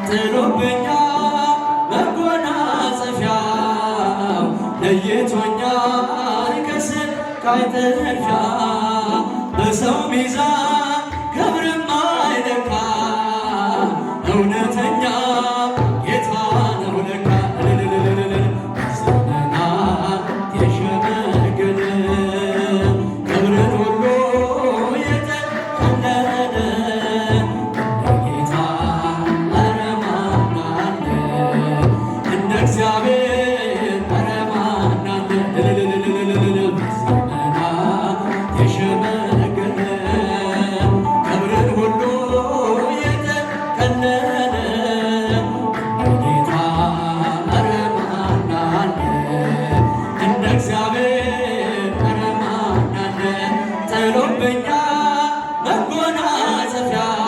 ጥሎብኛል መጎናጸፊያው ለይቶኛል ከስቃይ ጥድፊያ በሰው ሚዛን ክብርም አይለካ እውነተኛ ጌታ ነው ለካ ዘመናት የሸመገለ ክብርን ሁሉ የተከለለ እንደ ጌታ ኧረ ማን አለ እንደ እግዚአብሔር ኧረ ማን አለ ዘመናት የሸመገለ ክብርን ሁሉ የተከለለ እንደ ጌታ ኧረ ማን አለ እንደ እግዚአብሔር ኧረ ማን አለ ጥሎብኛል መጎናጸፊያው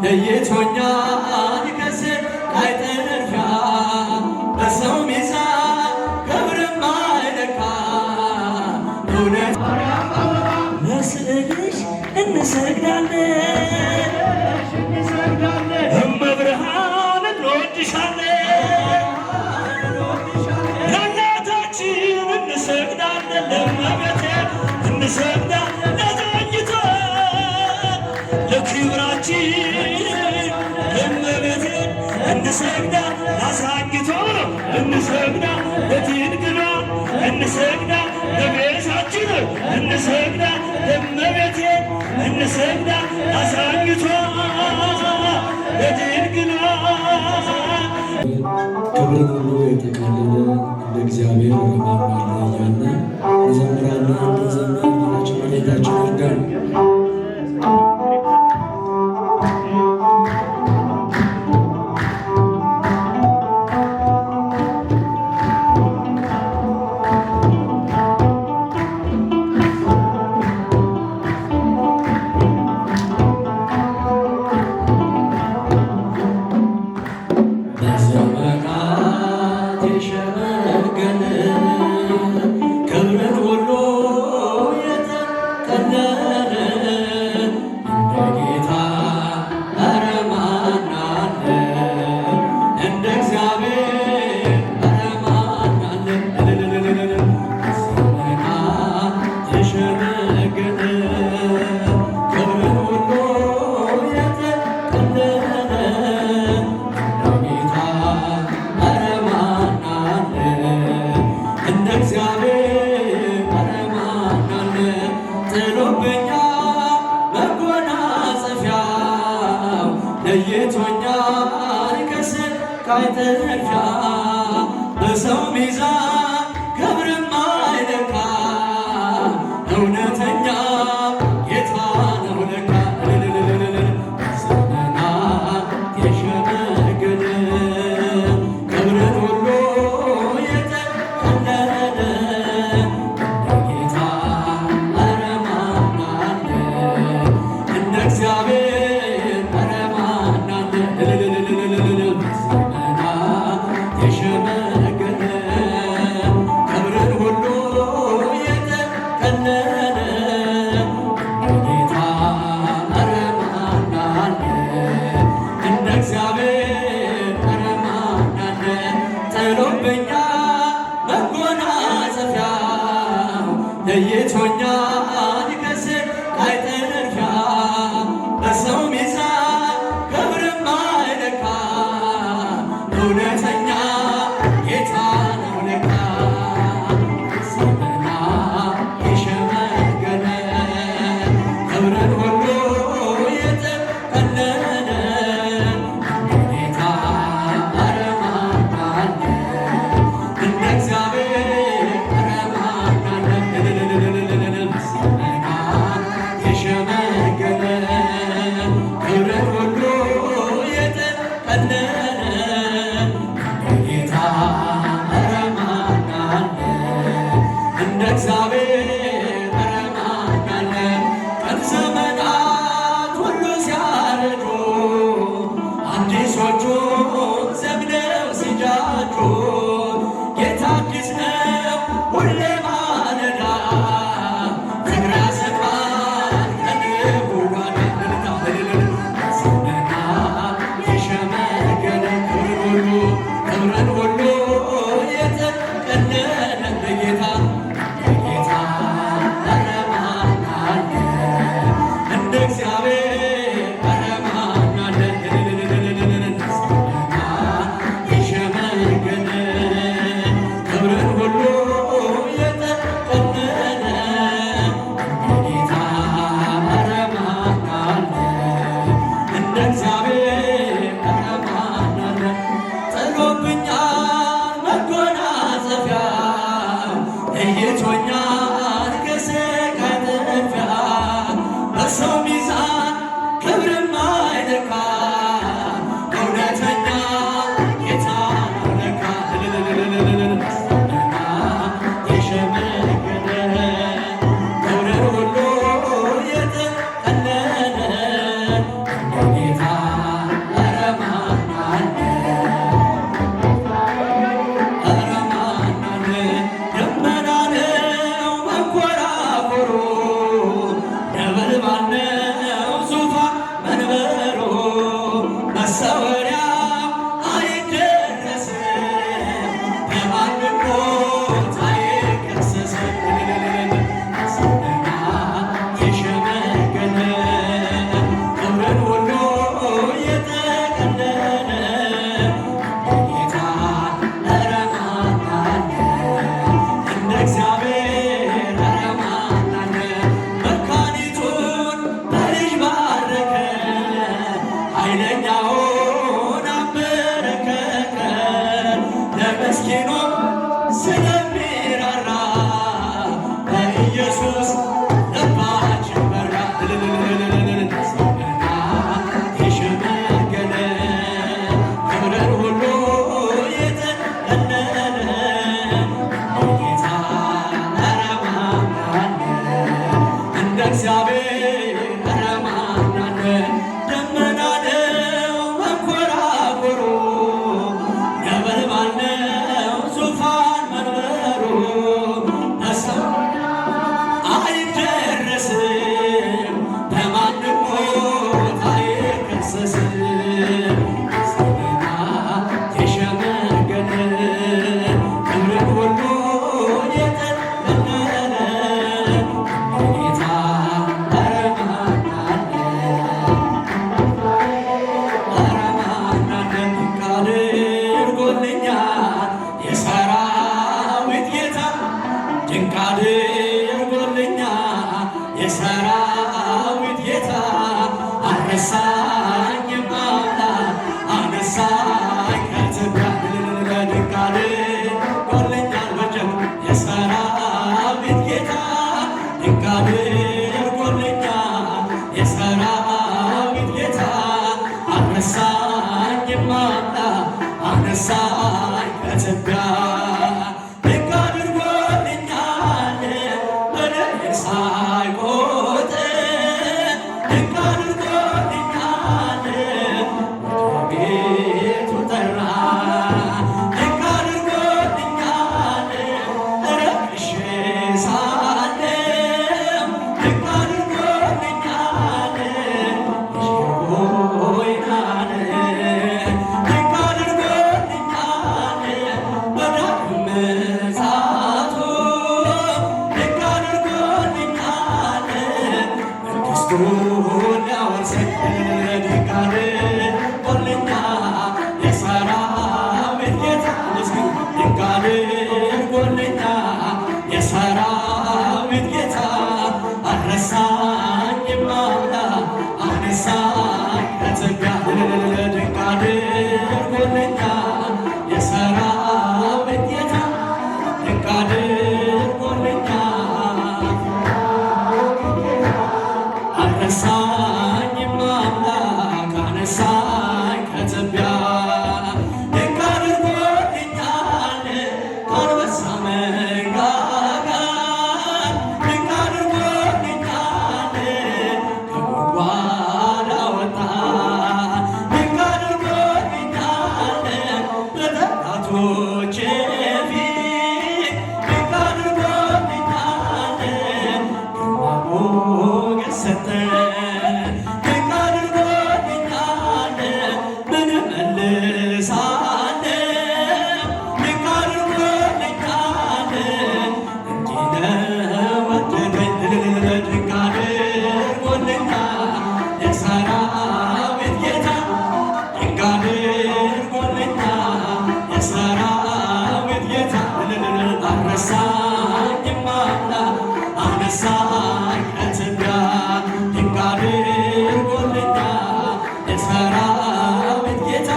ለይቶኛል ከስቃይ ጥድፊያ በሰው ሚዛን ክብርም አይለካ እውነት ለስዕልሽ እንሰግዳለን እመብርሃን እንወድሻለን ለእናታችን እንሰግዳለን ለእመቤቴ እንሰግዳለን ለዘኝቶ ለክብራችን ለእመቤቴ እንሰግዳለን ላሳኝቶ እንሰግዳለን ለድንግሏ እንሰግዳለን ለቤዛችን እንሰግዳለን ለእመቤቴ እንሰግዳለን ላሳኝቶ ለድንግሏ ክብርን ሁሉ የጠቀለለ እንደ እግዚአብሔር ማን አለ እያልን እንዘምራለን። እንዘምር ጌታችን መድኃኒታችን ይርዳን። በዘመናት የሸመገለ ክብርን ሁሉ የተከለለ እንደ ጌታ ኧረ ማን አለ እንደ እግዚአብሔር ኧረ ማን አለ በዘመናት የሸመገለ ክብርን ሁሉ የተከለለ እንደ ጌታ ኧረ ማን አለ እንደ እግዚአብሔር ኧረ ማን አለ ጥሎብኛል መጎናጸፊያው ለይቶኛል ከስቃይ ጥድፊያ በሰው ሚዛን ክብርም አይለካ እውነተኛ ጌታ ነው ለካ ዘመናት የሸመገለ ክብርን ሁሉ የተከለለ እንደ ጌታ ኧረ ማን አለ እንደ እግዚአብሔር ኧረ ማን አለ ዘመናት የሸመገለ ክብርን ሁሉ የተከለለ እንደ ጌታ ኧረ ማን አለ እንደ እግዚአብሔር ኧረ ማን አለ ጥሎብኛል መጎናጸፊያው ለይቶኛል ከስቃይ ጥድፊያ በሰው ሚዛን ክብርም አይለካ እውነተኛ ጌታ ነው ለካ ዘመናት የሸመገለ ክብርን ሁሉ የተከለለ እንደ ጌታ ኧረ ማን አለ እንደ እግዚአብሔር ኧረ ማን አለ ዘመናት የሸመገለ ክብርን ሁሉ የተከለለ እንደ ጌታ ኧረ ማን አለ እንደ እግዚአብሔር ኧረ ማን አለ ቀን ዘመናት ሁሉ ሲያረጁ አዲሶቹን ዘግነው ሲጃጁ ጌታ አዲስ ነው ሁሌ ማለዳ ፍቅር ያሰፋል ከልቡ ጋር ዘመናት የሸመገለ ለምስኪኑ ስለሚራራ በኢየሱስ ልባችን በራ። ዘመና የሸመገለ ክብርን ሁሉ የጠቀለለ ጌታ ኧረ ማን አለ እንደ እግዚአብሔር? ኧረ ማን አለ? ደመና ነው መንኮራኩሩ፣ ነበልባል ነው ዙፋን መንበሩ። ለሰው አይደረስም በማንም ሞት አይከሰስም። ዘመና የሸመገለ ክብርን ሁሉ የጠቀለለ ጌታ ኧረ ማን አለ? ኧረ ማን አለ? ድንቅ አድርጎልኛል የሰራዊት ጌታ፣ ድንቅ አድርጎልኛል የሰራዊት ጌታ። አልረሳኝም አምላክ አነሳኝ ከትቢያ። ድንቅ አድርጎልኛል በጀት የሰራዊት ጌታ፣ ድንቅ አድርጎልኛል የሰራዊት ጌታ። አልረሳኝም አምላክ አነሳኝ ከትቢያ። ድንቅ አድርጎልኛል በደሌን ሳይቆጥር፣ ድንቅ አድርጎልኛል ወደ ቤቱ ጠራ። ድንቅ አድርጎልኛል ረክሼ ሳለሁ፣ ድንቅ አድርጎልኛል ይሆናል። ድንቅ አድርጎልኛል በዳግም ምጽአቱ፣ ድንቅ አድርጎልኛል መንግሥቱን ሊያወርሰኝ። ድንቅ አድርጎልኛል የሰራዊት ጌታ ምስኪን፣ ድንቅ አድርጎልኛል የሰራዊት ጌታ። አልረሳኝም አምላክ አነሳኝ ከትቢያ። ድንቅ አድርጎልኛል የሰራዊት ጌታ፣ ድንቅ አድርጎልኛል አልረሳኝም አምላክ አነሳኝ ከትቢያ። ድንቅ አድርጎልኛል ከአንበሳ መንጋጋ፣ ድንቅ አድርጎልኛል ከጉድጓድ አወጣኝ። ድንቅ አድርጎልኛል በጠላቶቼ ፊት፣ ድንቅ አድርጎልኛል ግርማ ሞገስ ሰጠኝ። ድንቅ አድርጎልኛል ምን እመልሳለሁ? ድንቅ አድርጎልኛል እንዲህ ነው ወደደኝ። ድንቅ አድርጎልኛል የሰራዊት ጌታ፣ ድንቅ አድርጎልኛል የሰራዊት ጌታ። አልረሳኝም አምላክ አነሳኝ ከትቢያ። ድንቅ አድርጎልኛል የሰራዊት ጌታ፣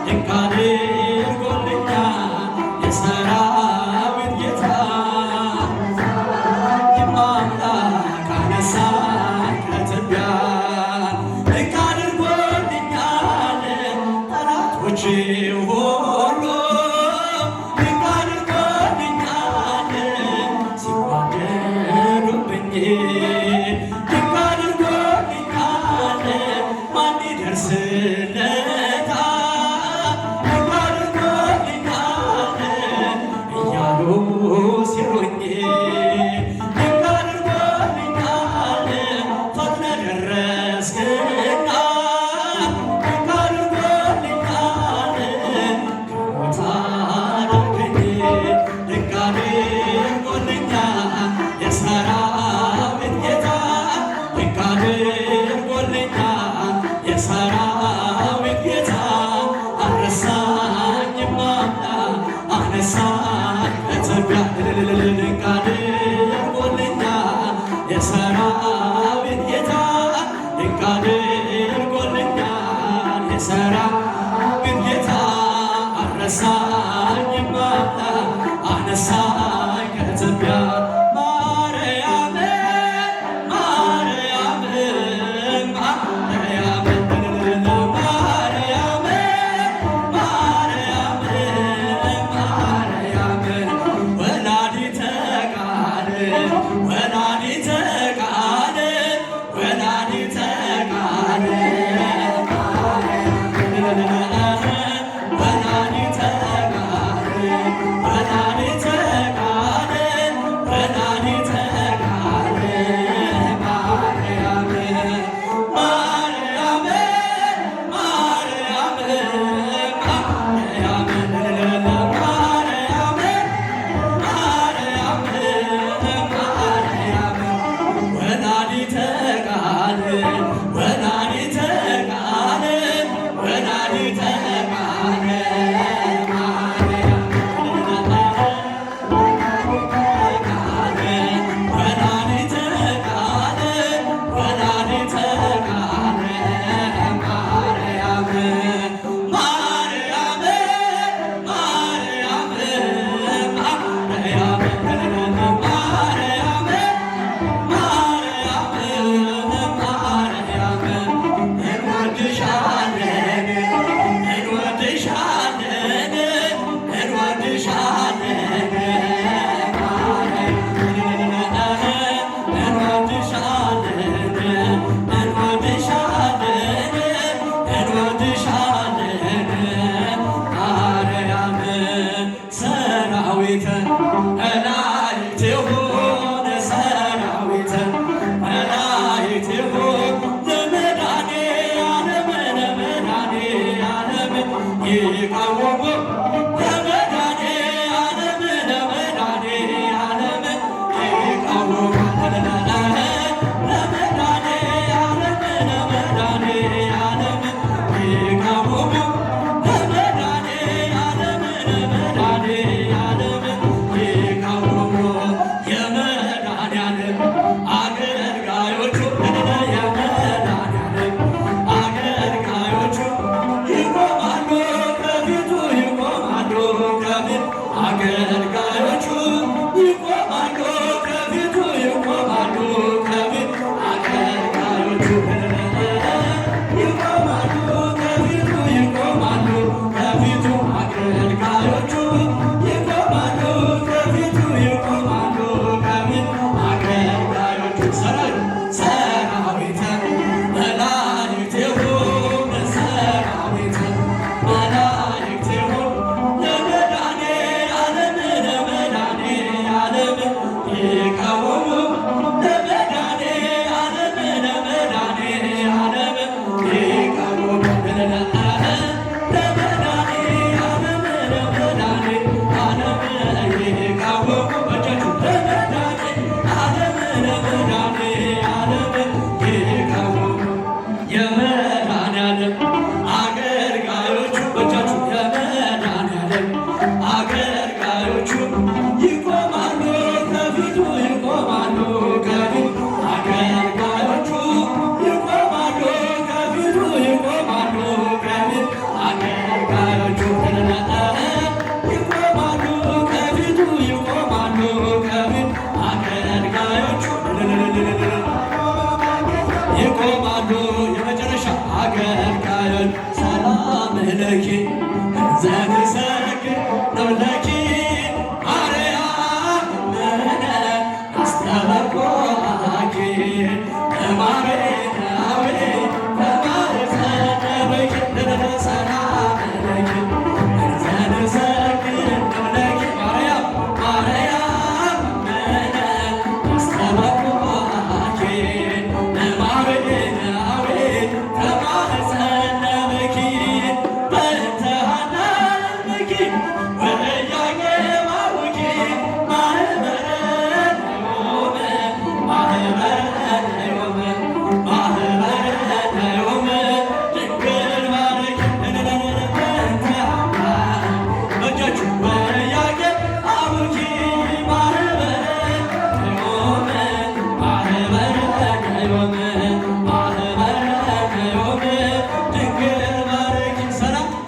ድንቅ አድርጎልኛል የሰራዊት ጌታ። አምላክ አነሳኝ ከትቢያ። ድንቅ አድርጎልኛል ጠላቶቼ ሁሉ፣ ድንቅ አድርጎልኛል ሲጓደዱብኝ፣ ድንቅ አድርጎልኛል ማን ይደርስለታል? ድንቅ አድርጎልኛል እያሉ ሲሉኝ፣ ድንቅ አድርጎልኛል ፈጥነህ ደረስክና፣ ድንቅ አድርጎልኛል ከሞት አዳንከኝ። ድንቅ አድርጎልኛል የሰራዊት ጌታ፣ ድንቅ አድርጎልኛል የሰራዊት ጌታ። አልረሳኝም አምላክ አነሳኝ ከትቢያ። ድንቅ አድርጎልኛል የሰራዊት ጌታ፣ ድንቅ አድርጎልኛል የሰራዊት ጌታ። አልረሳኝም አነሳኝ ከትቢያ ማርያም ማርያም ማርያም ማርያም ማርያም ማርያም ወላዲተ ቃል ወላዲተ ቃል ወላዲተ ቃል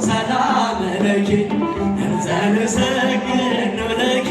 ሰላም ለኪ እንዘንሰግድ ለኪ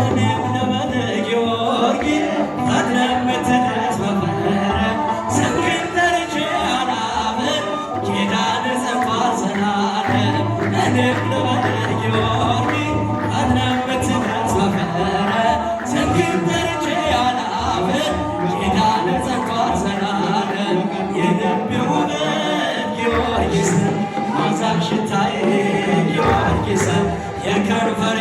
እኔም ልበል ጊዮርጊስ ፈጥነህ የምትደርስ በፈረ ስምህን ጠርቼ አላፍር ኪዳን ጸንቷል ዘላለም እኔም ልበል ጊዮርጊስ ፈጥነህ የምትደርስ በፈረ ስምህን ጠርቼ አላፍር ኪዳን ጸንቷል ዘላለም የልቤ ውበት ጊዮርጊስ ማዛሽ ሽታዬ ጊዮርጊስ የከንፈሬ